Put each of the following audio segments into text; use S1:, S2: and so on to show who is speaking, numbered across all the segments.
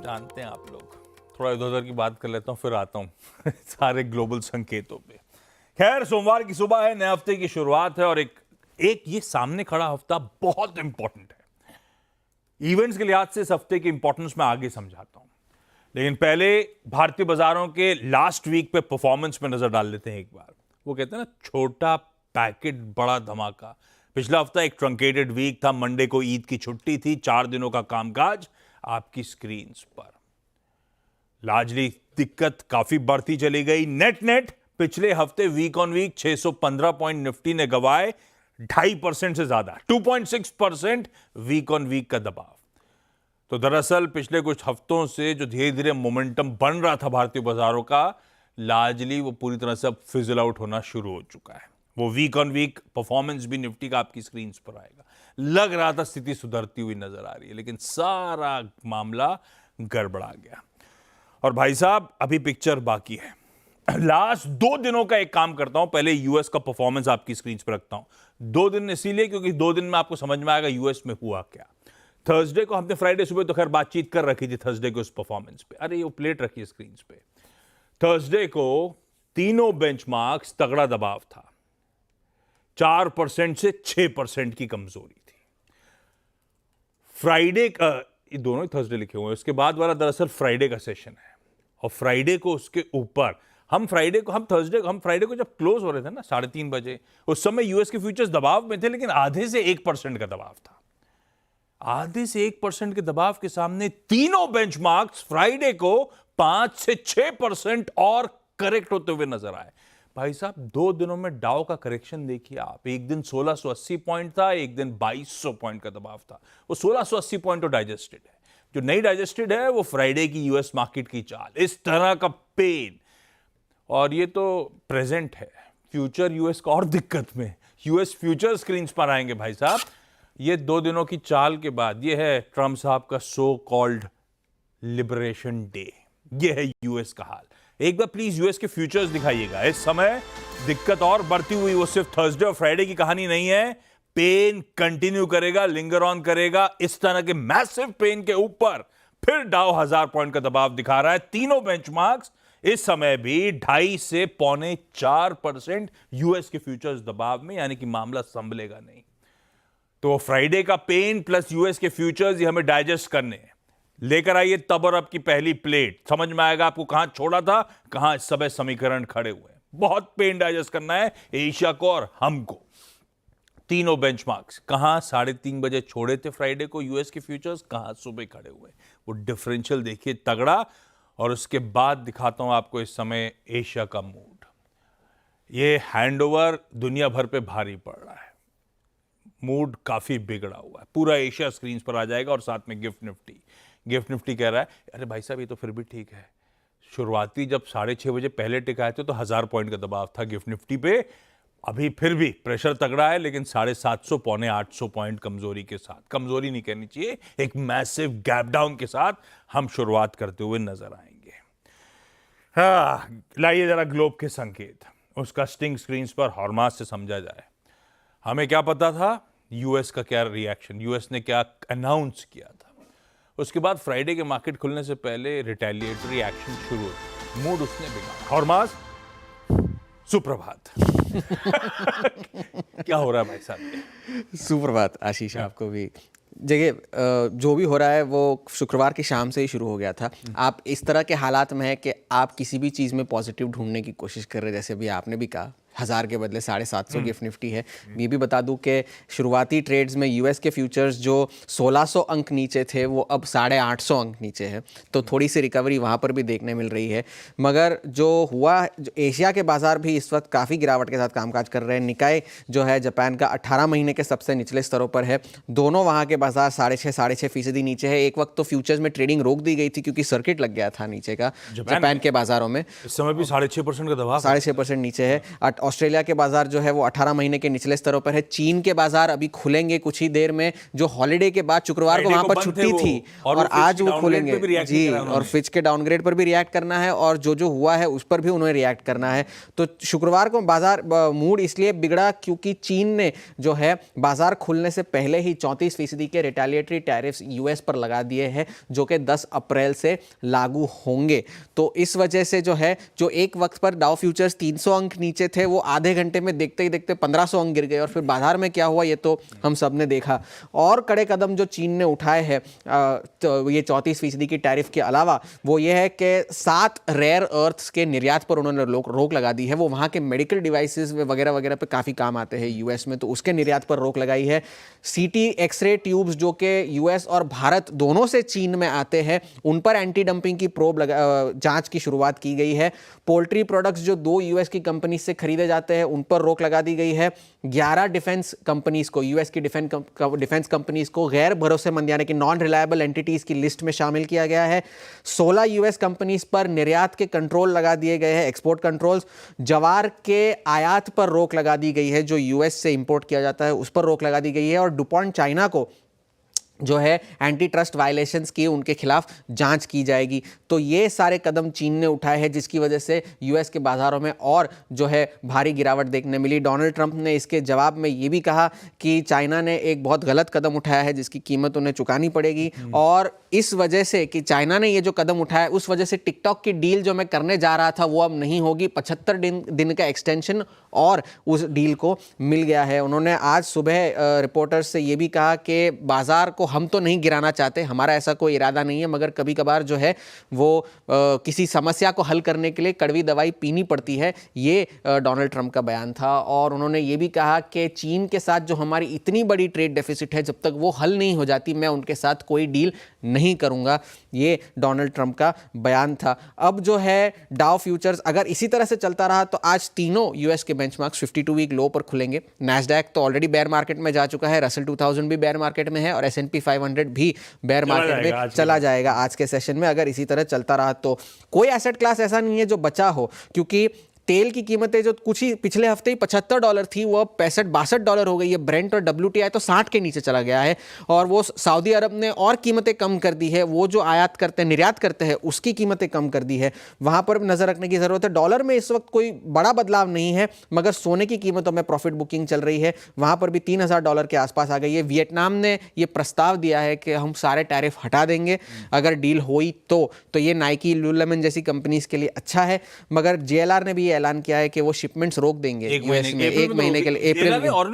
S1: जानते हैं आप लोग, थोड़ा इधर उधर की बात कर लेता हूँ फिर आता हूँ सारे ग्लोबल संकेतों पे। खैर, सोमवार की सुबह है, नए हफ्ते की शुरुआत है और एक ये सामने खड़ा हफ्ता बहुत इंपॉर्टेंट है। इवेंट्स के लिहाज से इस हफ्ते की इंपॉर्टेंस मैं आगे समझाता हूं, लेकिन पहले भारतीय बाजारों के लास्ट वीक पे परफॉर्मेंस में नजर डाल लेते हैं एक बार। वो कहते हैं ना, छोटा पैकेट बड़ा धमाका। पिछला हफ्ता एक ट्रंकेटेड वीक था, मंडे को ईद की छुट्टी थी, 4 दिनों का कामकाज आपकी स्क्रीन पर। लार्जली दिक्कत काफी बढ़ती चली गई। नेट पिछले हफ्ते week on week 615 point Nifty ने गवाए 2.5% से ज्यादा, 2.6% वीक ऑन वीक का दबाव। तो दरअसल पिछले कुछ हफ्तों से जो धीरे धीरे मोमेंटम बन रहा था भारतीय बाजारों का, लार्जली वो पूरी तरह से अब फिजल आउट होना शुरू हो चुका है। वो वीक ऑन वीक परफॉर्मेंस भी निफ्टी का आपकी स्क्रीन पर आएगा। लग रहा था स्थिति सुधरती हुई नजर आ रही है, लेकिन सारा मामला गड़बड़ा गया। और भाई साहब, अभी पिक्चर बाकी है। लास्ट 2 दिनों का एक काम करता हूं, पहले यूएस का परफॉर्मेंस आपकी स्क्रीन पर रखता हूं। 2 दिन इसीलिए क्योंकि 2 दिन में आपको समझ में आएगा यूएस में हुआ क्या। थर्सडे को हमने, फ्राइडे सुबह तो खैर बातचीत कर रखी थी थर्सडे के उस परफॉर्मेंस पे। अरे ये प्लेट रखी है स्क्रीन पे। थर्सडे को तीनों बेंचमार्क्स तगड़ा दबाव था, 4% से 6% की कमजोरी थी। फ्राइडे का, ये दोनों ही थर्सडे लिखे हुए हैं, उसके बाद वाला दरअसल फ्राइडे का सेशन है। और फ्राइडे को उसके ऊपर हम फ्राइडे को जब क्लोज हो रहे थे ना 3:30 बजे, उस समय यूएस के फ्यूचर्स दबाव में थे, लेकिन आधे से 1% का दबाव था। आधे से 1% के दबाव के सामने तीनों बेंचमार्क्स फ्राइडे को 5 से 6% और करेक्ट होते हुए नजर आए। भाई साहब, 2 दिनों में डाउ का करेक्शन देखिए आप। एक दिन 1680 पॉइंट था, एक दिन 2200 पॉइंट का दबाव था। वो 1680 पॉइंट तो डाइजेस्टेड है, जो नहीं डाइजेस्टेड है वो फ्राइडे की यूएस मार्केट की चाल। इस तरह का पेन, और ये तो प्रेजेंट है। फ्यूचर यूएस का और दिक्कत में, यूएस फ्यूचर स्क्रीन पर आएंगे भाई साहब। ये 2 दिनों की चाल के बाद ये है ट्रंप साहब का सो कॉल्ड लिबरेशन डे। ये है यूएस का हाल। एक बार प्लीज यूएस के फ्यूचर्स दिखाइएगा। इस समय दिक्कत और बढ़ती हुई, वो सिर्फ थर्सडे और फ्राइडे की कहानी नहीं है। पेन कंटिन्यू करेगा, लिंगर ऑन करेगा। इस तरह के मैसिव पेन के ऊपर फिर डाउ 1000 पॉइंट का दबाव दिखा रहा है। तीनों बेंचमार्क्स इस समय भी 2.5 से 3.25% यूएस के फ्यूचर्स दबाव में, यानी कि मामला संभलेगा नहीं। तो फ्राइडे का पेन प्लस यूएस के फ्यूचर्स, ये हमें डाइजेस्ट करने हैं। लेकर आइए तब और अब की पहली प्लेट, समझ में आएगा आपको कहां छोड़ा था, कहां इस समय समीकरण खड़े हुए हैं। बहुत पेन डाइजेस्ट करना है एशिया को और हमको। तीनों बेंचमार्क्स कहां 3:30 बजे छोड़े थे फ्राइडे को यूएस के फ्यूचर्स, कहां सुबह खड़े हुए। वो डिफरेंशियल देखिए तगड़ा। और उसके बाद दिखाता हूं आपको इस समय एशिया का मूड। ये हैंडओवर दुनिया भर पे भारी पड़ रहा है, मूड काफी बिगड़ा हुआ है। पूरा एशिया स्क्रीन पर आ जाएगा और साथ में गिफ्ट निफ्टी कह रहा है, अरे भाई साहब ये तो फिर भी ठीक है। शुरुआती जब 6:30 बजे पहले टिक आए थे तो 1000 पॉइंट का दबाव था गिफ्ट निफ्टी पे। अभी फिर भी प्रेशर तगड़ा है, लेकिन 750 पौने 800 पॉइंट कमजोरी के साथ, कमजोरी नहीं कहनी चाहिए, एक मैसिव गैप डाउन के साथ हम शुरुआत करते हुए नजर आएंगे। हाँ, लाइए जरा ग्लोब के संकेत, उसका स्टिंग स्क्रीन पर हॉर्मास से समझा जाए। हमें क्या पता था यूएस का क्या रिएक्शन, यूएस ने क्या अनाउंस किया था। उसके बाद फ्राइडे के मार्केट खुलने से पहले रिटेलिएटरी एक्शन शुरू हो, मूड उसने बिगाड़ा। हॉर्मास, सुप्रभात। क्या हो रहा है भाई साहब?
S2: सुप्रभात आशीष, आपको भी। जगह जो भी हो रहा है वो शुक्रवार की शाम से ही शुरू हो गया था। आप इस तरह के हालात में है कि आप किसी भी चीज़ में पॉजिटिव ढूंढने की कोशिश कर रहे हैं, जैसे अभी आपने भी कहा 1000 के बदले 750 गिफ्ट निफ्टी है। ये भी बता दूं कि शुरुआती ट्रेड्स में यूएस के फ्यूचर्स जो 1600 अंक नीचे थे वो अब 850 अंक नीचे है, तो थोड़ी सी रिकवरी वहाँ पर भी देखने मिल रही है। मगर जो हुआ, जो एशिया के बाजार भी इस वक्त काफ़ी गिरावट के साथ कामकाज कर रहे हैं। निकाय जो है जापान का 18 महीने के सबसे निचले स्तरों पर है। दोनों वहाँ के बाजार 6.5% नीचे है। एक वक्त तो फ्यूचर्स में ट्रेडिंग रोक दी गई थी क्योंकि सर्किट लग गया था नीचे का जापान के बाजारों में।
S1: इस समय भी 6.5% का दबाव,
S2: 6.5% नीचे है। ऑस्ट्रेलिया के बाजार जो है वो 18 महीने के निचले स्तरों पर है। चीन के बाजार अभी खुलेंगे कुछ ही देर में, जो हॉलिडे के बाद शुक्रवार को वहां पर छुट्टी थी और आज वो खुलेंगे जी। और फिच के डाउनग्रेड पर भी रिएक्ट करना है और जो हुआ है उस पर भी उन्हें रिएक्ट करना है। तो शुक्रवार को बाजार मूड इसलिए बिगड़ा क्योंकि चीन ने जो है बाजार खुलने से पहले ही 34% के रिटेलिएटरी टैरिफ्स यूएस पर लगा दिए हैं, जो कि 10 अप्रैल से लागू होंगे। तो इस वजह से जो है, जो एक वक्त पर डाउ फ्यूचर्स 300 अंक नीचे थे, वो आधे घंटे में देखते ही देखते 1500 अंक गिर गए। और फिर बाजार में क्या हुआ ये तो हम सब ने देखा। और कड़े कदम जो चीन ने उठाए हैं तो ये 34% की टैरिफ के अलावा वो ये है कि 7 रेयर अर्थ्स के निर्यात पर उन्होंने रोक लगा दी है। वो वहाँ के मेडिकल डिवाइसेस वगैरह वगैरह पे काफ़ी काम आते हैं यूएस में, तो उसके निर्यात पर रोक लगाई है। सीटी एक्सरे ट्यूब्स जो कि यूएस और भारत दोनों से चीन में आते हैं, उन पर एंटी डंपिंग की प्रोब जांच की शुरुआत की गई है। पोल्ट्री प्रोडक्ट्स जो 2 यूएस की कंपनी से खरीदे जाते हैं उन पर रोक लगा दी गई है। 11 डिफेंस कंपनीज को, यूएस की डिफेंस कंपनीज को गैर भरोसेमंद यानी कि नॉन रिलायबल एंटिटीज की लिस्ट में शामिल किया गया है। 16 यूएस कंपनीज पर निर्यात के कंट्रोल लगा दिए गए हैं, एक्सपोर्ट कंट्रोल्स। जवार के आयात पर रोक लगा दी गई है, जो यूएस से इंपोर्ट किया जाता है उस पर रोक लगा दी गई है। और डुपॉन्ट चाइना को जो है एंटी ट्रस्ट वायलेशंस की उनके खिलाफ जांच की जाएगी। तो ये सारे कदम चीन ने उठाए हैं, जिसकी वजह से यूएस के बाजारों में और जो है भारी गिरावट देखने मिली। डोनाल्ड ट्रंप ने इसके जवाब में ये भी कहा कि चाइना ने एक बहुत गलत कदम उठाया है जिसकी कीमत उन्हें चुकानी पड़ेगी। और इस वजह से कि चाइना ने ये जो कदम उठाया, उस वजह से टिकटॉक की डील जो मैं करने जा रहा था वो अब नहीं होगी। 75 दिन का एक्सटेंशन और उस डील को मिल गया है। उन्होंने आज सुबह रिपोर्टर्स से ये भी कहा कि बाजार को हम तो नहीं गिराना चाहते, हमारा ऐसा कोई इरादा नहीं है, मगर कभी कभार जो है वो किसी समस्या को हल करने के लिए कड़वी दवाई पीनी पड़ती है। ये डोनाल्ड ट्रंप का बयान था। और उन्होंने ये भी कहा कि चीन के साथ जो हमारी इतनी बड़ी ट्रेड डेफिसिट है, जब तक वो हल नहीं हो जाती मैं उनके साथ कोई डील नहीं करूंगा। ये डोनाल्ड ट्रंप का बयान था। अब जो है डाउ फ्यूचर्स अगर इसी तरह से चलता रहा तो आज तीनों यूएस के बेंचमार्क्स 52 वीक लो पर खुलेंगे। नैस्डैक तो ऑलरेडी बेयर मार्केट में जा चुका है, रसल 2000 भी बेयर मार्केट में है और S&P 500 भी बेयर मार्केट में चला जाएगा आज के सेशन में, अगर इसी तरह चलता रहा तो। कोई एसेट क्लास ऐसा नहीं है जो बचा हो, क्योंकि तेल की कीमतें जो कुछ ही पिछले हफ्ते ही $75 थी, वो अब $65-62 हो गई है। ब्रेंट और WTI तो 60 के नीचे चला गया है। और वो सऊदी अरब ने और कीमतें कम कर दी है, वो जो आयात करते हैं, निर्यात करते हैं, उसकी कीमतें कम कर दी है। वहां पर नजर रखने की जरूरत है। डॉलर में इस वक्त कोई बड़ा बदलाव नहीं है, मगर सोने की कीमतों में प्रॉफिट बुकिंग चल रही है, वहां पर भी $3000 के आसपास आ गई है। वियतनाम ने ये प्रस्ताव दिया है कि हम सारे टैरिफ हटा देंगे अगर डील हुई तो ये नाइकी, लुलुलेमन जैसी कंपनीज के लिए अच्छा है। मगर JLR ने भी ऐलान किया है कि वो शिपमेंट्स रोक देंगे यूएस में 1 महीने के लिए। अप्रैल में
S1: और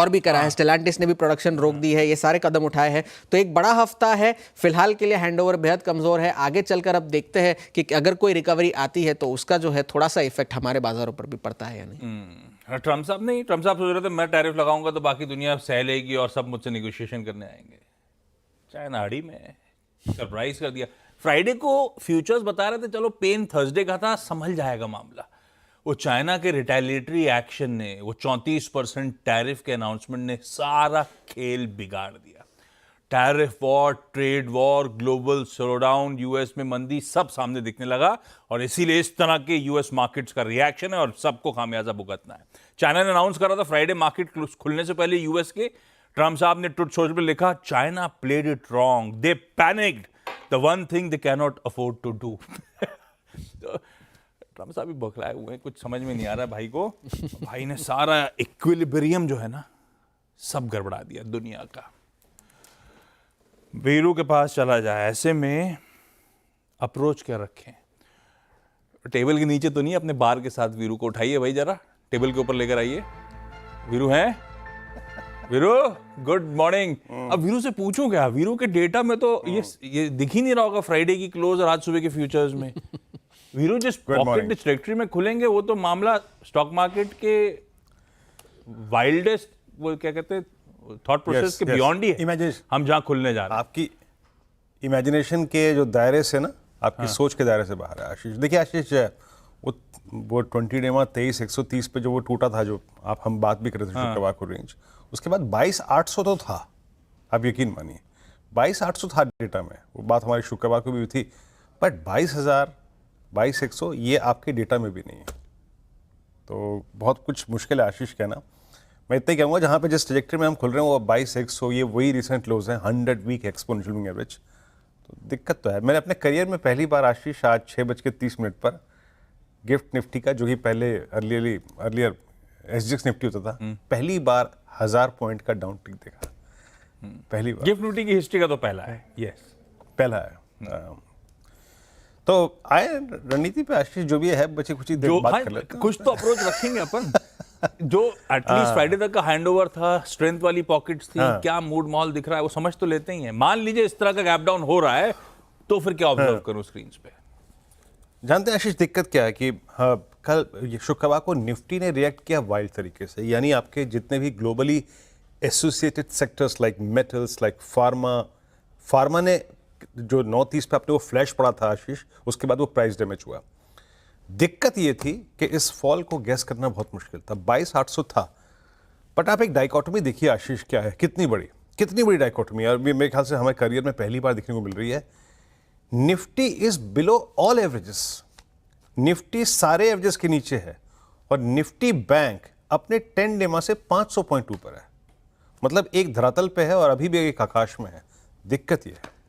S1: भी कर रहा है
S2: स्टेलांटिस ने भी प्रोडक्शन रोक दी है। ये सारे कदम उठाए हैं। तो एक बड़ा हफ्ता है। फिलहाल के लिए हैंडओवर बेहद कमजोर है। आगे चलकर अब देखते हैं कि अगर कोई रिकवरी आती है तो उसका जो है थोड़ा सा इफेक्ट हमारे बाजारों पर भी पड़ता है या नहीं।
S1: ट्रंप साहब सोच रहे थे मैं टैरिफ लगाऊंगा तो बाकी दुनिया सह लेगी और सब मुझसे नेगोशिएशन करने आएंगे। चाइना अड़ी में सरप्राइज कर दिया। फ्राइडे को फ्यूचर्स बता रहे थे चलो पेन थर्सडे का था, संभल जाएगा मामला। वो चाइना के रिटेलिएटरी एक्शन ने, वो 34% टैरिफ के अनाउंसमेंट ने सारा खेल बिगाड़ दिया। Tariff war, trade war, global slowdown, US में मंदी, सब सामने दिखने लगा। और इसीलिए इस तरह के यूएस मार्केट्स का रिएक्शन है और सबको खामियाजा भुगतना है। चाइना ने अनाउंस करा था फ्राइडे मार्केट खुलने से पहले यूएस के। ट्रंप साहब ने ट्विटर सोशल पर लिखा, China played it wrong, they panicked, the one thing they can not afford to do. Trump साहब भी बौखलाए हुए हैं, कुछ समझ में नहीं आ रहा भाई को। भाई ने सारा इक्विलिब्रियम जो है ना सब गड़बड़ा दिया दुनिया का। वीरू के पास चला जाए, ऐसे में अप्रोच क्या रखें? टेबल के नीचे तो नहीं, अपने बार के साथ वीरू को उठाइए भाई, जरा टेबल के ऊपर लेकर आइए। वीरू है? Veeru good morning. अब वीरू से पूछूं क्या? वीरू के डेटा में तो ये दिख ही नहीं रहा होगा फ्राइडे की क्लोज और आज सुबह के फ्यूचर्स में। वीरू जिस पॉकेट डिस्ट्रेक्टरी में खुलेंगे वो तो मामला स्टॉक मार्केट के वाइल्डेस्ट, वो क्या कहते हैं, थॉट प्रोसेस के बियॉन्ड ही है। हम जहां खुलने जा रहे हैं,
S3: आपकी इमेजिनेशन के जो दायरे से ना, आपकी सोच के दायरे से बाहर है आशीष। देखिए आशीष, वो 20 डे में 23,130 पे जो वो टूटा था, जो हम बात भी कर रहे थे शुक्रवार को रेंज, उसके बाद 22,800 तो था। आप यकीन मानिए 22,800 था डेटा में, वो बात हमारी शुक्रवार को भी थी। बट 22,000, 22,100 ये आपके डेटा में भी नहीं है। तो बहुत कुछ मुश्किल है आशीष कहना। मैं इतना ही कहूँगा जहाँ पे जिस ट्रैजेक्टरी में हम खुल रहे हैं वो 22,100, ये वही रिसेंट लोज हैं, 100 वीक एक्सपोनेंशियल मूविंग एवरेज। तो दिक्कत तो है। मैंने अपने करियर में पहली बार आशीष आज 6:30 पर गिफ्ट निफ्टी का, जो कि पहले अर्लियर SGX निफ्टी होता था, पहली बार 1000 पॉइंट का डाउन टिक देखा, पहली बार।
S1: गिफ्ट निफ्टी की हिस्ट्री का तो पहला है, यस
S3: पहला है। तो आए रणनीति पे आशीष, जो भी है बच्चे कुछ ही देर बात कर लेते हैं।
S1: कुछ तो अप्रोच रखेंगे अपन। जो एटलीस्ट फ्राइडे तक का हैंडओवर था, स्ट्रेंथ वाली पॉकेट्स थी, क्या मूड माहौल दिख रहा है वो समझ तो लेते ही हैं। मान लीजिए इस तरह का गैप डाउन हो रहा है तो फिर क्या ऑब्जर्व करूं स्क्रीन पे?
S3: जानते हैं आशीष दिक्कत क्या है कि कल शुक्रवार को निफ्टी ने रिएक्ट किया वाइल्ड तरीके से, यानी आपके जितने भी globally associated sectors like metals, like pharma ने जो 9:30 पे आपने वो फ्लैश पड़ा था आशीष, उसके बाद वो प्राइस डैमेज हुआ। दिक्कत ये थी कि इस फॉल को गैस करना बहुत मुश्किल था। 22,800 था, बट आप एक डाइकोटमी देखिए आशीष, क्या है, कितनी बड़ी डाइकोटमी है। और मेरे ख्याल से हमारे करियर में पहली बार देखने को मिल रही है। Nifty is below all averages, Nifty सारे एवरेजेस के नीचे है, और निफ्टी बैंक अपने 10 डेमा से 500 पॉइंट ऊपर है। मतलब एक धरातल पे है और अभी भी एक आकाश में है। दिक्कत यह है,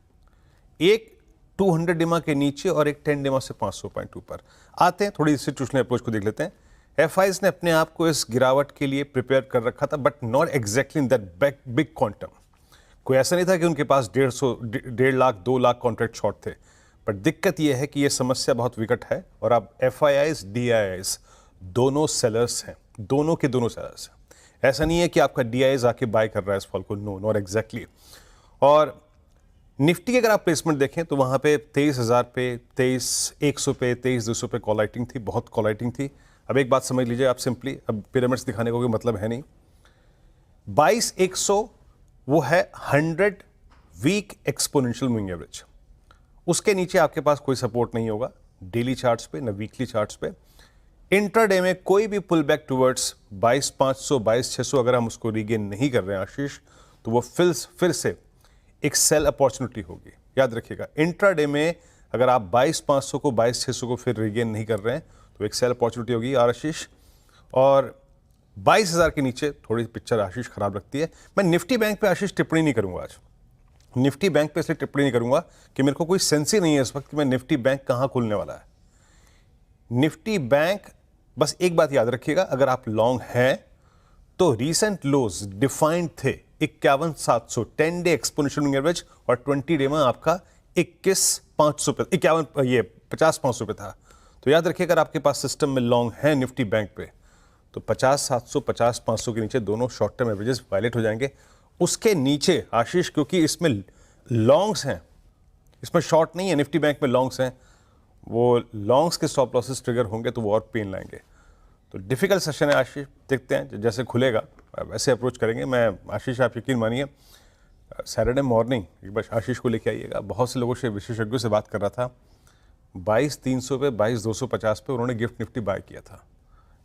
S3: एक 200 डेमा के नीचे और एक 10 डेमा से 500 पॉइंट ऊपर। आते हैं थोड़ी इंस्टीट्यूशनल अप्रोच को देख लेते हैं। एफआईज ने अपने आप को इस गिरावट के लिए प्रिपेयर कर रखा था, but not exactly in that big quantum. कोई ऐसा नहीं था कि उनके पास 1.5 लाख 2 लाख कॉन्ट्रैक्ट शॉर्ट थे। बट दिक्कत यह है कि यह समस्या बहुत विकट है, और अब एफआईआईज डीआईआईज दोनों सेलर्स हैं, दोनों के दोनों सेलर्स हैं। ऐसा नहीं है कि आपका डीआईआईज आके बाय कर रहा है इस फॉल को, नो, नॉट एग्जैक्टली। और निफ्टी की अगर आप प्लेसमेंट देखें तो वहाँ पे 23,000 पे, 23,100 पे, 23,200 पे कॉल राइटिंग थी, बहुत कॉल राइटिंग थी। अब एक बात समझ लीजिए आप सिंपली, अब पिरामिड्स दिखाने का कोई मतलब है नहीं। 22,100 वो है 100 वीक एक्सपोनेंशियल मूविंग एवरेज। उसके नीचे आपके पास कोई सपोर्ट नहीं होगा डेली चार्ट्स पे, न वीकली चार्ट्स पे। इंट्राडे में कोई भी पुल बैक टुवर्ड्स 22,500, 22,600 अगर हम उसको रीगेन नहीं कर रहे हैं आशीष, तो वो फिर से एक सेल अपॉर्चुनिटी होगी। याद रखिएगा, इंट्राडे में अगर आप 22,500 को 22,600 को फिर रीगेन नहीं कर रहे हैं तो एक सेल अपॉर्चुनिटी होगी आशीष। और 22,000 के नीचे थोड़ी पिक्चर आशीष खराब लगती है। मैं निफ्टी बैंक पे आशीष टिप्पणी नहीं करूंगा आज। निफ्टी बैंक पे इसलिए टिप्पणी नहीं करूंगा कि मेरे को कोई सेंस ही नहीं है इस वक्त कि मैं निफ्टी बैंक कहां खुलने वाला है। निफ्टी बैंक, बस एक बात याद रखिएगा, अगर आप लॉन्ग हैं तो रीसेंट लोज डिफाइंड थे 51,700 10 डे एक्सपोनेंशियल मूविंग एवरेज, और 20 डे में आपका 21,500 पे, 50,500 पे था। तो याद रखिए, अगर आपके पास सिस्टम में लॉन्ग है निफ्टी बैंक पे, तो 50,700, 50,500 के नीचे दोनों शॉर्ट टर्म एवरेजेस वायलेट हो जाएंगे। उसके नीचे आशीष, क्योंकि इसमें लॉन्ग्स हैं, इसमें शॉर्ट नहीं है, निफ्टी बैंक में लॉन्ग्स हैं, वो लॉन्ग्स के स्टॉप लॉसेस ट्रिगर होंगे तो वो और पेन लाएंगे। तो डिफिकल्ट सेशन है आशीष, देखते हैं जैसे खुलेगा वैसे अप्रोच करेंगे। मैं आशीष, आप यकीन मानिए, सैटरडे मॉर्निंग एक बार आशीष को लेके आइएगा। बहुत से लोगों से, विशेषज्ञों से बात कर रहा था, 22,300 पे, 22,250 पे उन्होंने गिफ्ट निफ्टी बाय किया था।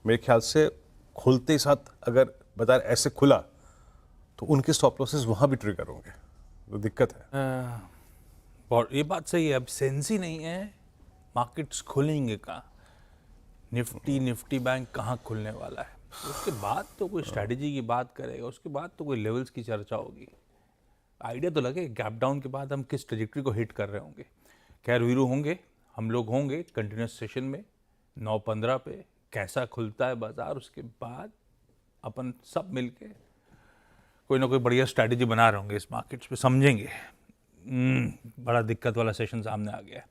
S3: मेरे ख्याल से खुलते ही साथ अगर बाजार ऐसे खुला तो उनके स्टॉप लॉसेस वहाँ भी ट्रिगर होंगे, तो दिक्कत है।
S1: और ये बात सही है, अब सेंस ही नहीं है मार्केट्स खुलेंगे कहाँ, निफ्टी बैंक कहाँ खुलने वाला है। उसके बाद तो कोई स्ट्रैटेजी की बात करेगा, उसके बाद तो कोई लेवल्स की चर्चा होगी। आइडिया तो लगे गैप डाउन के बाद हम किस ट्रेजेक्टरी को हिट कर रहे होंगे। खैर वीरू होंगे, हम लोग होंगे कंटिन्यूस सेशन में 9:15 पे, कैसा खुलता है बाजार, उसके बाद अपन सब मिलके कोई ना कोई बढ़िया स्ट्रैटेजी बना रहे होंगे इस मार्केट्स पे, समझेंगे। बड़ा दिक्कत वाला सेशन सामने आ गया है।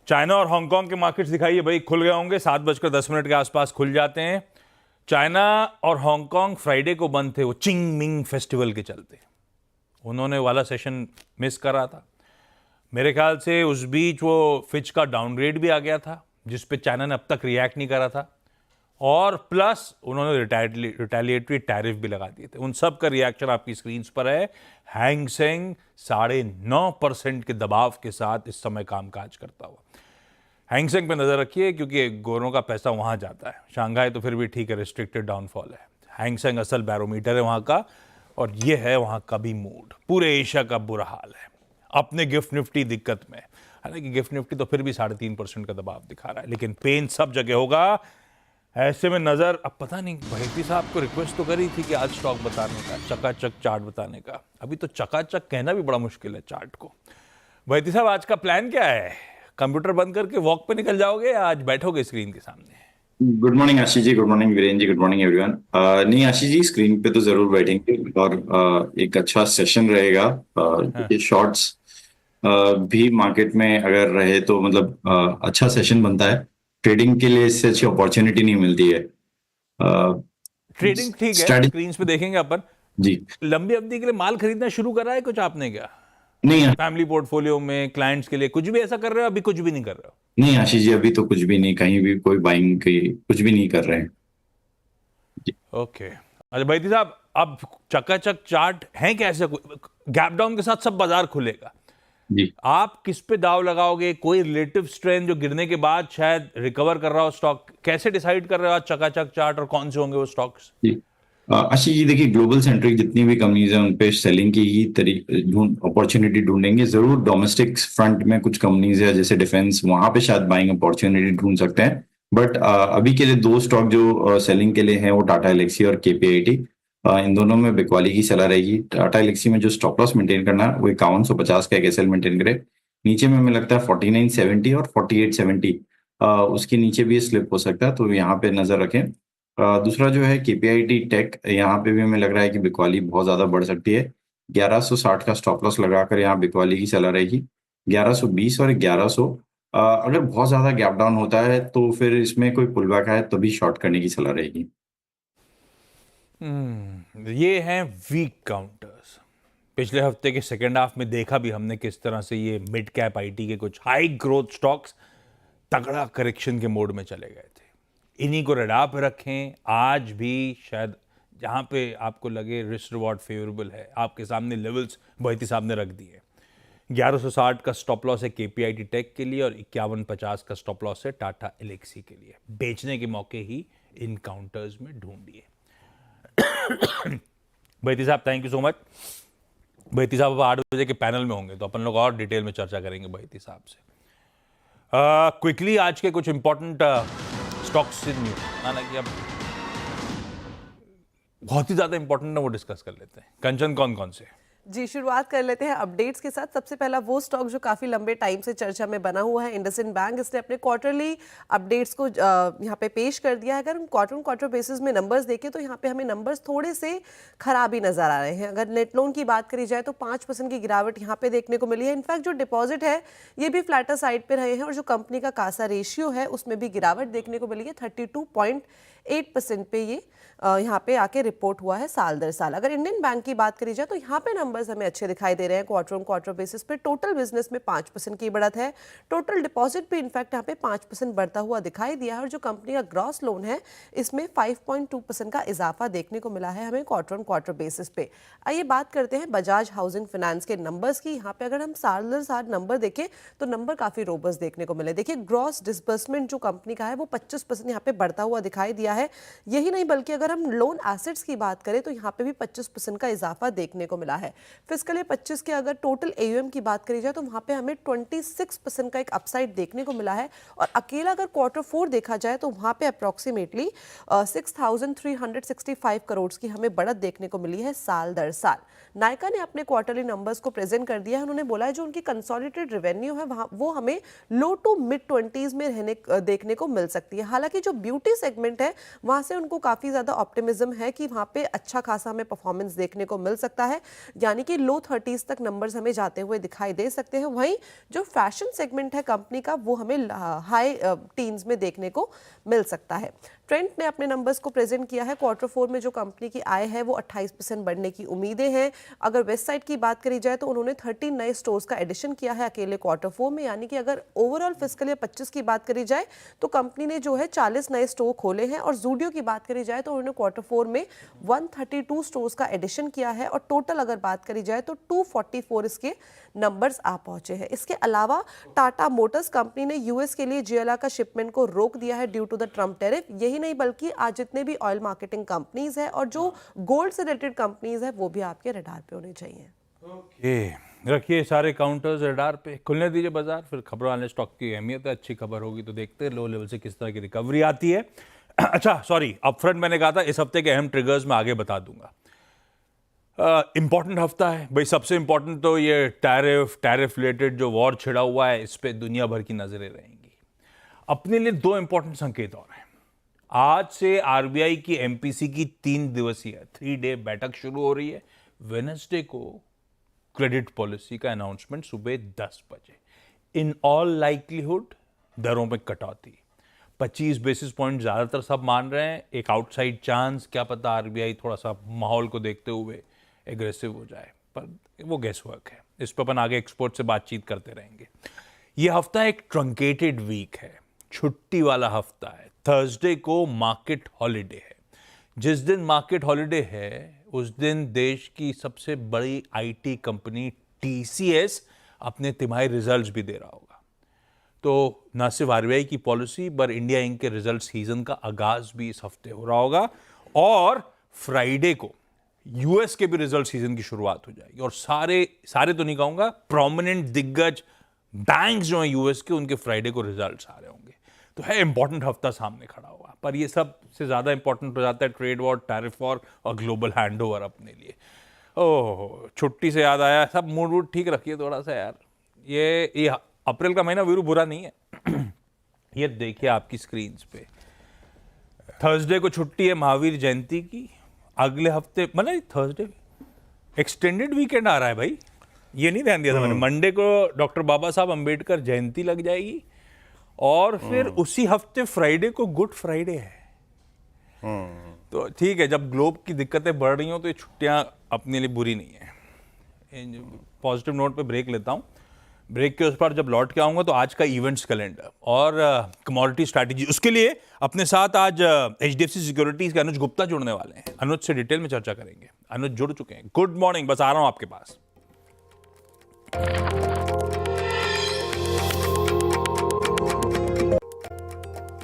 S1: चाइना और हांगकांग के मार्केट्स दिखाइए भाई, खुल गए होंगे, 7:10 के आसपास खुल जाते हैं। चाइना और हांगकांग फ्राइडे को बंद थे, वो चिंग मिंग फेस्टिवल के चलते। उन्होंने वाला सेशन मिस करा था मेरे ख्याल से। उस बीच वो फिच का डाउनग्रेड भी आ गया था, जिस पे चाइना ने अब तक रिएक्ट नहीं करा था, और प्लस उन्होंने रिटेलिएटरी टैरिफ भी लगा दिए थे। उन सब का रिएक्शन आपकी स्क्रीन्स पर है। हैंग सेंग 9.5% के दबाव के साथ इस समय कामकाज करता हुआ। हैंग सेंग पे नजर रखिए, क्योंकि गोरों का पैसा वहां जाता है। शंघाई तो फिर भी ठीक है, रिस्ट्रिक्टेड डाउनफॉल है। हैंग सेंग असल बैरोमीटर है वहां का, और ये है वहां का भी मूड। पूरे एशिया का बुरा हाल है। अपने गिफ्ट निफ्टी दिक्कत में, हालांकि गिफ्ट निफ्टी तो फिर भी 3.5% का दबाव दिखा रहा है, लेकिन पेन सब जगह होगा। ऐसे में नजर, अब पता नहीं, भाईती साहब को रिक्वेस्ट तो करी थी कि आज स्टॉक बताने का, चकाचक चार्ट बताने का। अभी तो चकाचक कहना भी बड़ा मुश्किल है चार्ट को। भाईती साहब, आज का प्लान क्या है? कंप्यूटर बंद करके वॉक पे निकल जाओगे या आज बैठोगे स्क्रीन के सामने?
S4: Good morning Ashish ji, good morning Virendra ji, good morning everyone. नहीं आशीष जी, स्क्रीन पे तो जरूर बैठेंगे और एक अच्छा सेशन रहेगा। ये शॉर्ट्स भी मार्केट में अगर रहे तो मतलब अच्छा सेशन बनता है। ट्रेडिंग के लिए इससे अच्छी अपॉर्चुनिटी नहीं मिलती है।
S1: ट्रेडिंग ठीक है,
S4: स्ट्रैटेजी
S1: स्क्रीन पे देखेंगे अपन।
S4: जी
S1: लंबी अवधि के लिए माल खरीदना शुरू करा है कुछ आपने क्या?
S4: नहीं
S1: फैमिली पोर्टफोलियो में क्लाइंट्स के लिए कुछ भी ऐसा कर रहे हो? अभी कुछ भी नहीं कर रहे हो?
S4: नहीं आशीष जी, अभी तो कुछ भी नहीं, कहीं भी कोई बाइंग की कुछ भी नहीं कर रहे हैं।
S1: ओके। अच्छा भाईती साहब, अब चकाचक चार्ट है कैसे? गैप डाउन के साथ सब बाजार खुलेगा,
S4: जी
S1: आप किस पे दाव लगाओगे? कोई रिलेटिव स्ट्रेंथ जो गिरने के बाद शायद रिकवर कर रहा हो स्टॉक, कैसे डिसाइड कर रहे हो आज चकाचक चार्ट और कौन से होंगे वो स्टॉक्स?
S4: जी आशीष जी, देखिए ग्लोबल सेंट्रिक जितनी भी कंपनीज हैं उन पे सेलिंग की ही अपॉर्चुनिटी ढूंढेंगे जरूर। डोमेस्टिक फ्रंट में कुछ कंपनीज है जैसे डिफेंस, वहां पे शायद बाइंग अपॉर्चुनिटी ढूंढ सकते हैं। बट अभी के लिए दो स्टॉक जो सेलिंग के लिए हैं वो टाटा एलेक्सी और केपीआईटी। इन दोनों में बिकवाली की सलाह रहेगी। टाटा एलेक्सी में जो स्टॉप लॉस मेंटेन करना है वो 5150 का एक एसएल मेंटेन करे। नीचे में हमें लगता है 4970 और 4870 उसके नीचे भी स्लिप हो सकता है, तो यहाँ पे नजर रखें। दूसरा जो है केपीआईटी टेक, यहाँ पे भी हमें लग रहा है कि बिकवाली बहुत ज्यादा बढ़ सकती है। 1160 का स्टॉप लॉस लगाकर यहाँ बिकवाली की सलाह रहेगी। 1120 और 1100 अगर बहुत ज्यादा गैप डाउन होता है तो फिर इसमें कोई पुलबैक है तभी शॉर्ट करने की सलाह रहेगी।
S1: ये हैं वीक काउंटर्स। पिछले हफ्ते के सेकेंड हाफ में देखा भी हमने किस तरह से ये मिड कैप आईटी के कुछ हाई ग्रोथ स्टॉक्स तगड़ा करेक्शन के मोड में चले गए थे। इन्हीं को रडार पे रखें। आज भी शायद जहां पे आपको लगे रिस्क रिवॉर्ड फेवरेबल है, आपके सामने लेवल्स भाईती साहब ने रख दिए। 1160 का स्टॉप लॉस है केपीआईटी टेक के लिए और 5150 का स्टॉप लॉस है टाटा एलेक्सी के लिए। बेचने के मौके ही इन काउंटर्स में ढूंढिए। भाईती साहब, थैंक यू सो मच। भाईती साहब अब 8 बजे के पैनल में होंगे तो अपन लोग और डिटेल में चर्चा करेंगे भाईती साहब से। क्विकली आज के कुछ इंपॉर्टेंट स्टॉक्स से न्यूज, हालांकि अब बहुत ही ज्यादा इंपॉर्टेंट है, वो डिस्कस कर लेते हैं। कंचन, कौन कौन से?
S5: जी, शुरुआत कर लेते हैं अपडेट्स के साथ। सबसे पहला वो स्टॉक जो काफ़ी लंबे टाइम से चर्चा में बना हुआ है, इंडसइंड बैंक। इसने अपने क्वार्टरली अपडेट्स को यहाँ पे पेश कर दिया है। अगर हम क्वार्टर बेसिस में नंबर्स देखें तो यहाँ पे हमें नंबर्स थोड़े से खराब ही नजर आ रहे हैं। अगर नेट लोन की बात करी जाए तो 5% की गिरावट यहाँ पे देखने को मिली है। इनफैक्ट जो डिपॉजिट है ये भी फ्लैटर साइड पे रहे हैं और जो कंपनी का कासा रेशियो है उसमें भी गिरावट देखने को मिली है। 32.8% पे ये यहाँ पे आके रिपोर्ट हुआ है साल दर साल। अगर इंडियन बैंक की बात करी जाए तो यहाँ पे नंबर्स हमें अच्छे दिखाई दे रहे हैं। क्वार्टर बेसिस पे टोटल बिजनेस में 5% की बढ़त है। टोटल डिपॉजिट भी इनफैक्ट यहाँ पे 5% बढ़ता हुआ दिखाई दिया है और जो कंपनी का ग्रॉस लोन है इसमें 5.2% का इजाफा देखने को मिला है हमें क्वार्टर बेसिस पे। आइए बात करते हैं बजाज हाउसिंग फाइनेंस के नंबर्स की। यहाँ पे अगर हम साल दर साल नंबर देखें तो नंबर काफी रोबस्ट देखने को मिले। देखिए, ग्रॉस डिसबर्समेंट जो कंपनी का है वो 25% यहाँ पे बढ़ता हुआ दिखाई दिया है। यही नहीं बल्कि अगर हम लोन एसेट्स की बात करें तो यहाँ पे भी 25% का इजाफा देखने को मिला है। फिस्कल ईयर 25 के अगर टोटल एयूएम की बात करी जाए तो वहाँ पे हमें 26% का एक अपसाइड देखने को मिला है। और अकेला अगर Q4 देखा जाए तो वहाँ पे अप्रोक्सीमेटली 6,365 करोड़ की हमें बढ़त देखने को मिली है साल दर साल। नायका ने अपने क्वार्टरली नंबर्स को प्रेजेंट कर दिया है। उन्होंने बोला है जो उनकी कंसोलिडेटेड रेवेन्यू है वो हमें लो टू मिड 20s में देखने को मिल सकती है। हालांकि जो ब्यूटी सेगमेंट है वहां से उनको काफी ज्यादा ऑप्टिमिज्म है कि वहां पे अच्छा खासा हमें परफॉर्मेंस देखने को मिल सकता है, यानी कि लो 30s तक नंबर्स हमें जाते हुए दिखाई दे सकते हैं। वहीं जो फैशन सेगमेंट है कंपनी का वो हमें हाई टीन्स में देखने को मिल सकता है। ट्रेंट ने अपने नंबर्स को प्रेजेंट किया है। Q4 में जो कंपनी की आय है वो 28% बढ़ने की उम्मीदें हैं। अगर वेस्ट साइड की बात करी जाए तो उन्होंने 13 नए स्टोर्स का एडिशन किया है अकेले Q4 में, यानी कि अगर ओवरऑल फिस्कल ईयर 25 की बात करी जाए तो कंपनी ने जो है 40 नए स्टोर खोले हैं। और जूडियो की बात करी जाए तो उन्होंने Q4 में 132 स्टोर्स का एडिशन किया है और टोटल अगर बात करी जाए तो 244 इसके नंबर्स आ पहुंचे हैं। इसके अलावा टाटा मोटर्स कंपनी ने यूएस के लिए JLR का शिपमेंट को रोक दिया है due to the Trump tariff. यही नहीं बल्कि आज जितने भी ऑयल मार्केटिंग कंपनीज है और जो गोल्ड से रिलेटेड कंपनीज है वो भी आपके रडार पे होने चाहिए।
S1: ओके, रखिए सारे काउंटर्स रडार पे, खुलने दीजिए बाजार। फिर खबरों वाले स्टॉक की अहमियत है, अच्छी खबर होगी तो देखते हैं लो लेवल से किस तरह की रिकवरी आती है। अच्छा सॉरी, अपफ्रंट मैंने कहा था इस हफ्ते के अहम ट्रिगर्स में आगे बता दूंगा। इंपॉर्टेंट हफ्ता है भाई, सबसे इंपॉर्टेंट तो ये टैरिफ रिलेटेड जो वॉर छिड़ा हुआ है, इस पे दुनिया भर की नजरें रहेंगी। अपने लिए दो इंपॉर्टेंट संकेत और हैं। आज से आरबीआई की एमपीसी की 3 दिवसीय 3-डे बैठक शुरू हो रही है। वेडनेसडे को क्रेडिट पॉलिसी का अनाउंसमेंट सुबह 10 बजे। इन ऑल लाइकलीहुड दरों में कटौती 25 बेसिस पॉइंट ज्यादातर सब मान रहे हैं। एक आउटसाइड चांस, क्या पता आरबीआई थोड़ा सा माहौल को देखते हुए एग्रेसिव हो जाए, पर वो गेस वर्क है। इस पर अपन आगे एक्सपर्ट से बातचीत करते रहेंगे। ये हफ्ता एक ट्रंकेटेड वीक है, छुट्टी वाला हफ्ता है। थर्सडे को मार्केट हॉलिडे है। जिस दिन मार्केट हॉलिडे है उस दिन देश की सबसे बड़ी आईटी कंपनी टीसीएस अपने तिमाही रिजल्ट्स भी दे रहा होगा। तो न सिर्फ आरबीआई की पॉलिसी पर इंडिया इंक के रिजल्ट सीजन का आगाज भी इस हफ्ते हो रहा होगा, और फ्राइडे को यूएस के भी रिजल्ट सीजन की शुरुआत हो जाएगी। और सारे तो नहीं कहूंगा, प्रोमिनेंट दिग्गज बैंक्स जो हैं यूएस के, उनके फ्राइडे को रिजल्ट्स आ रहे होंगे। तो है इंपॉर्टेंट हफ्ता सामने खड़ा हुआ। पर ये सब से ज्यादा इंपॉर्टेंट हो जाता है ट्रेड वॉर, टैरिफ वॉर और ग्लोबल हैंडओवर अपने लिए। ओह, छुट्टी से याद आया, सब मूड वूड ठीक रखिए थोड़ा सा यार। ये अप्रैल का महीना वीरू बुरा नहीं है। ये देखिए आपकी स्क्रीन पे, थर्सडे को छुट्टी है महावीर जयंती की। अगले हफ्ते मतलब थर्सडे एक्सटेंडेड वीकेंड आ रहा है भाई, ये नहीं ध्यान दिया था मैंने। मंडे को डॉक्टर बाबा साहब अंबेडकर जयंती लग जाएगी, और फिर उसी हफ्ते फ्राइडे को गुड फ्राइडे है। तो ठीक है, जब ग्लोब की दिक्कतें बढ़ रही हो तो ये छुट्टियां अपने लिए बुरी नहीं है। पॉजिटिव नोट पे ब्रेक लेता हूं। ब्रेक के उस पर जब लौट के आऊंगा तो आज का इवेंट्स कैलेंडर और कमोडिटी स्ट्रैटेजी, उसके लिए अपने साथ आज एचडीएफसी सिक्योरिटीज के अनुज गुप्ता जुड़ने वाले हैं। अनुज से डिटेल में चर्चा करेंगे। अनुज जुड़ चुके हैं। गुड मॉर्निंग, बस आ रहा हूं आपके पास।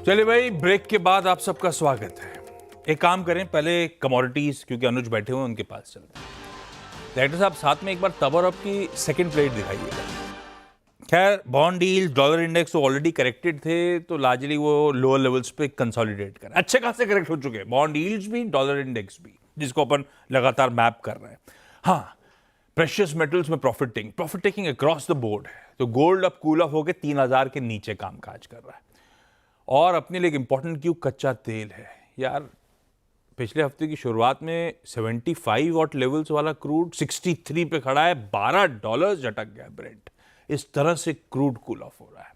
S1: चलिए भाई, ब्रेक के बाद आप सबका स्वागत है। एक काम करें, पहले कमोडिटीज, क्योंकि अनुज बैठे हुए हैं उनके पास चलते हैं। डायरेक्टर साहब साथ में एक बार तब और अब की सेकंड प्लेट दिखाइएगा। खैर, बॉन्ड डील, डॉलर इंडेक्स तो ऑलरेडी करेक्टेड थे, तो लार्जली वो लोअर लेवल्स पे कंसोलिडेट कर अच्छे खासे करेक्ट हो चुके हैं, बॉन्ड डील्स भी, डॉलर इंडेक्स भी, जिसको अपन लगातार मैप कर रहे हैं। हाँ, प्रेशियस मेटल्स में profit taking across the board है। तो गोल्ड अब कूल ऑफ होकर 3000 के नीचे कामकाज कर रहा है। और अपने लिए एक इंपॉर्टेंट क्यों, कच्चा तेल है यार। पिछले हफ्ते की शुरुआत में 75 वॉट लेवल्स वाला क्रूड 63 पे खड़ा है, $12 झटक गया ब्रेंट। इस तरह से क्रूड कूल ऑफ हो रहा है।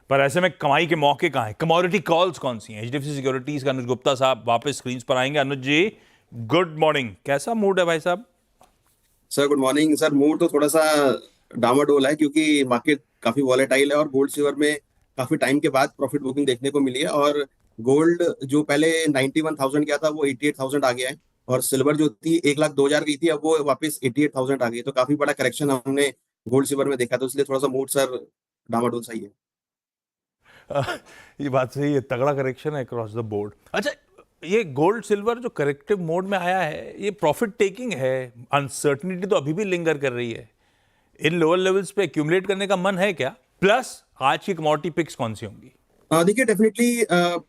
S1: पर ऐसे में कमाई के मौके कहां हैं? कमोडिटी कॉल्स कौन सी हैं? एचडीएफसी सिक्योरिटीज का अनुज गुप्ता साहब वापस स्क्रीन पर आएंगे। अनुज जी, गुड मॉर्निंग। कैसा मूड है भाई साहब?
S6: Sir good morning. Sir mood तो थोड़ा सा डामाडोल है, क्योंकि मार्केट काफी वॉलेटाइल है और गोल्ड सिल्वर में काफी टाइम के बाद प्रॉफिट बुकिंग देखने को मिली है। और गोल्ड जो पहले 91,000 गया था वो 88,000 आ गया है, और सिल्वर जो थी 1,02,000 गई थी, अब वो वापस 88,000 आ गई है। तो काफी बड़ा करेक्शन हमने गोल्ड सिल्वर में देखा, तो इसलिए थोड़ा सा मूड सर डामाडोल सही है।
S1: ये बात सही है, तगड़ा करेक्शन है अक्रॉस द बोर्ड। अच्छा, ये गोल्ड सिल्वर जो करेक्टिव मोड में आया है, ये प्रॉफिट टेकिंग है, अनसर्टनिटी तो अभी भी लिंगर कर रही है। इन लोअर लेवल्स पे एक्यूमुलेट करने का मन है क्या? प्लस आज की कमोडिटी पिक्स कौन सी होंगी?
S6: देखिए डेफिनेटली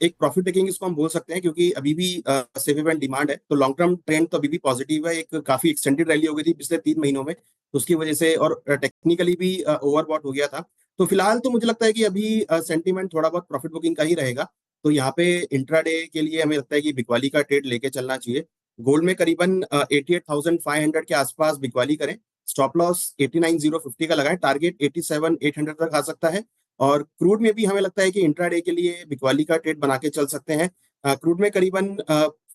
S6: एक प्रॉफिट टेकिंग इसको हम बोल सकते हैं, क्योंकि अभी भी सेफ हेवन डिमांड है। तो लॉन्ग टर्म ट्रेंड तो अभी भी पॉजिटिव है। एक काफी एक्सटेंडेड रैली हो गई थी पिछले 3 महीनों में, तो उसकी वजह से, और टेक्निकली भी ओवरबॉट हो गया था। तो फिलहाल तो मुझे लगता है कि अभी सेंटीमेंट थोड़ा बहुत प्रॉफिट बुकिंग का ही रहेगा। तो यहाँ पे इंट्राडे के लिए हमें लगता है कि बिकवाली का ट्रेड लेके चलना चाहिए। गोल्ड में करीबन 88,500 के आसपास बिकवाली करें। स्टॉप लॉस 89,050 का लगाएं। टारगेट 87,800 तक आ सकता है। और क्रूड में भी हमें लगता है कि इंट्राडे के लिए बिकवाली का ट्रेड बना के चल सकते हैं। क्रूड में करीबन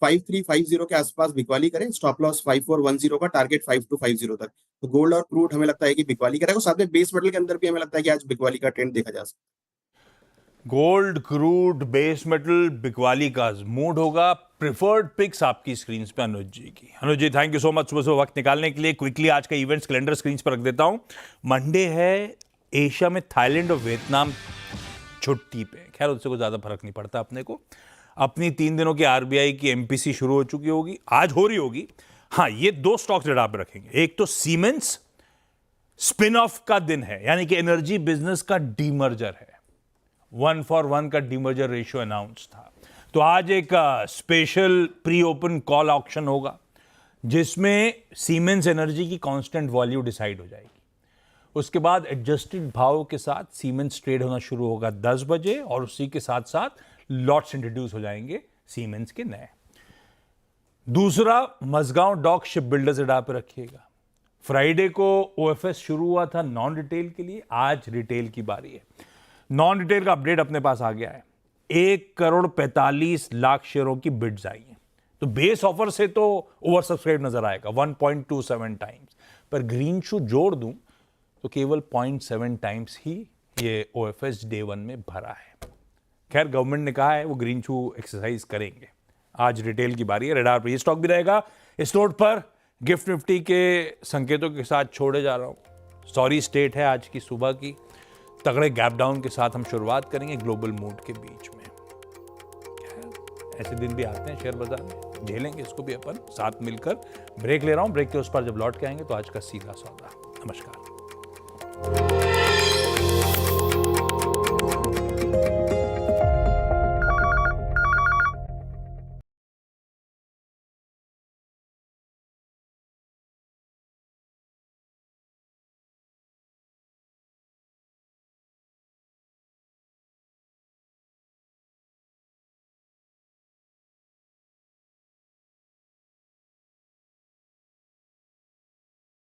S6: 5350 के आसपास बिकवाली करें। स्टॉप लॉस 5410 का, टारगेट 5250 तक। तो गोल्ड और क्रूड हमें लगता है कि बिकवाली करेगा। साथ में बेस मेटल के अंदर भी हमें लगता है कि आज बिकवाली का ट्रेंड देखा जा सकता है।
S1: गोल्ड, क्रूड, बेस मेटल, बिकवाली का मूड होगा। प्रिफर्ड पिक्स आपकी स्क्रीन पे अनुज जी की। अनुज जी, थैंक यू सो मच सुबह सुबह वक्त निकालने के लिए। क्विकली आज का इवेंट्स कैलेंडर स्क्रीन पर रख देता हूं। मंडे है, एशिया में थाईलैंड और वियतनाम छुट्टी पे। खैर, उससे कोई ज्यादा फर्क नहीं पड़ता अपने को। अपनी 3 दिनों की आरबीआई की एमपीसी शुरू हो चुकी होगी, आज हो रही होगी। हाँ, ये 2 स्टॉक्स रेडर पे रखेंगे। एक तो सीमेंस, स्पिन ऑफ का दिन है, यानी कि एनर्जी बिजनेस का डीमर्जर है। 1:1 का डीमर्जर रेशियो अनाउंस था। तो आज एक special pre open call auction होगा जिसमें सीमेंस एनर्जी की कांस्टेंट वैल्यू डिसाइड हो जाएगी। उसके बाद एडजस्टेड भाव के साथ सीमेंस ट्रेड होना शुरू होगा 10 बजे और उसी के साथ साथ लॉट्स इंट्रोड्यूस हो जाएंगे सीमेंस के नए। दूसरा, मजगांव डॉक शिप बिल्डर्स एडा पे रखिएगा। फ्राइडे को ओएफएस शुरू हुआ था नॉन रिटेल के लिए, आज रिटेल की बारी है। नॉन रिटेल का अपडेट अपने पास आ गया है। 1,45,00,000 शेयरों की बिड्स आई हैं, तो बेस ऑफर से तो ओवर सब्सक्राइब नजर आएगा 1.27 टाइम्स, पर ग्रीन शू जोड़ दूं तो केवल 0.7 टाइम्स ही ये ओएफएस डे 1 में भरा है। खैर, गवर्नमेंट ने कहा है वो ग्रीन शू एक्सरसाइज करेंगे। आज रिटेल की बारी है। रेडार पर ये स्टॉक भी रहेगा। इस नोट पर गिफ्ट निफ्टी के संकेतों के साथ छोड़े जा रहा हूं। सॉरी स्टेट है आज की सुबह की। तगड़े गैप डाउन के साथ हम शुरुआत करेंगे ग्लोबल मूड के बीच में। ऐसे दिन भी आते हैं शेयर बाजार में, झेलेंगे इसको भी अपन साथ मिलकर। ब्रेक ले रहा हूं, ब्रेक के उस पर जब लौट के आएंगे तो आज का सीधा सौदा। नमस्कार।